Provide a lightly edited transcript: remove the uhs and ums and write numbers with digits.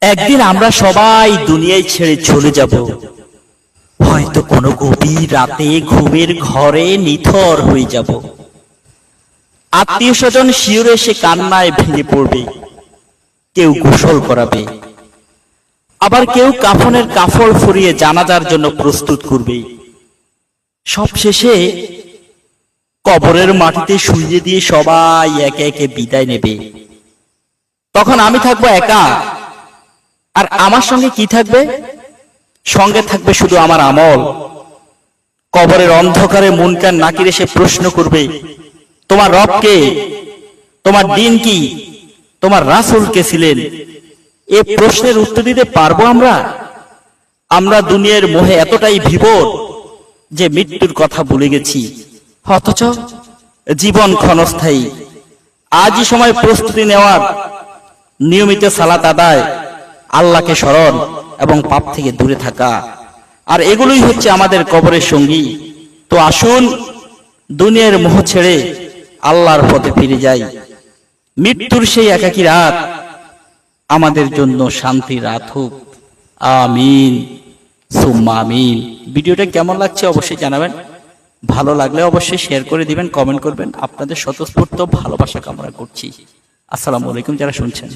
একদিন আমরা সবাই দুনিয়ায় ছেড়ে চলে যাব। হয়তো কোনো গভীর রাতে ঘুমের ঘরে নিথর হয়ে যাব। আত্মীয় স্বজন শিউরে এসে কান্নায় ভেঙে পড়বে। কেউ গোসল করাবে, আবার কেউ কাফনের কাফড় ফুরিয়ে জানাজার জন্য প্রস্তুত করবে। সব শেষে কবরের মাটিতে শুইয়ে দিয়ে সবাই একে একে বিদায় নেবে। তখন আমি থাকবো একা, আর আমার সঙ্গে কি থাকবে? সঙ্গে থাকবে শুধু আমার আমল। কবরের অন্ধকারে মুনকার নাকির এসে প্রশ্ন করবে, তোমার রব কে? তোমার দিন কি? তোমার রাসূল কে ছিলেন? এ প্রশ্নের উত্তর দিতে পারবো আমরা? আমরা দুনিয়ার মোহে এতটাই বিভোর যে মৃত্যুর কথা ভুলে গেছি। অথচ জীবন ক্ষণস্থায়ী। আজই সময় প্রস্তুতি নেওয়ার, নিয়মিত সালাত আদায়, আল্লাহকে স্মরণ এবং পাপ থেকে দূরে থাকা, আর এগুলোই হচ্ছে আমাদের কবরের সঙ্গী। তো আসুন দুনিয়ার মোহ ছেড়ে আল্লাহর পথে ফিরে যাই। মৃত্যুর সেই একাকী রাত আমাদের জন্য শান্তির রাত হোক। আমিন সুম্মা আমিন। ভিডিওটা কেমন লাগছে অবশ্যই জানাবেন। ভালো লাগলে অবশ্যই শেয়ার করে দিবেন, কমেন্ট করবেন। আপনাদের স্বতঃস্ফূর্ত ভালোবাসা কামনা করছি। আসসালামু আলাইকুম যারা শুনছেন।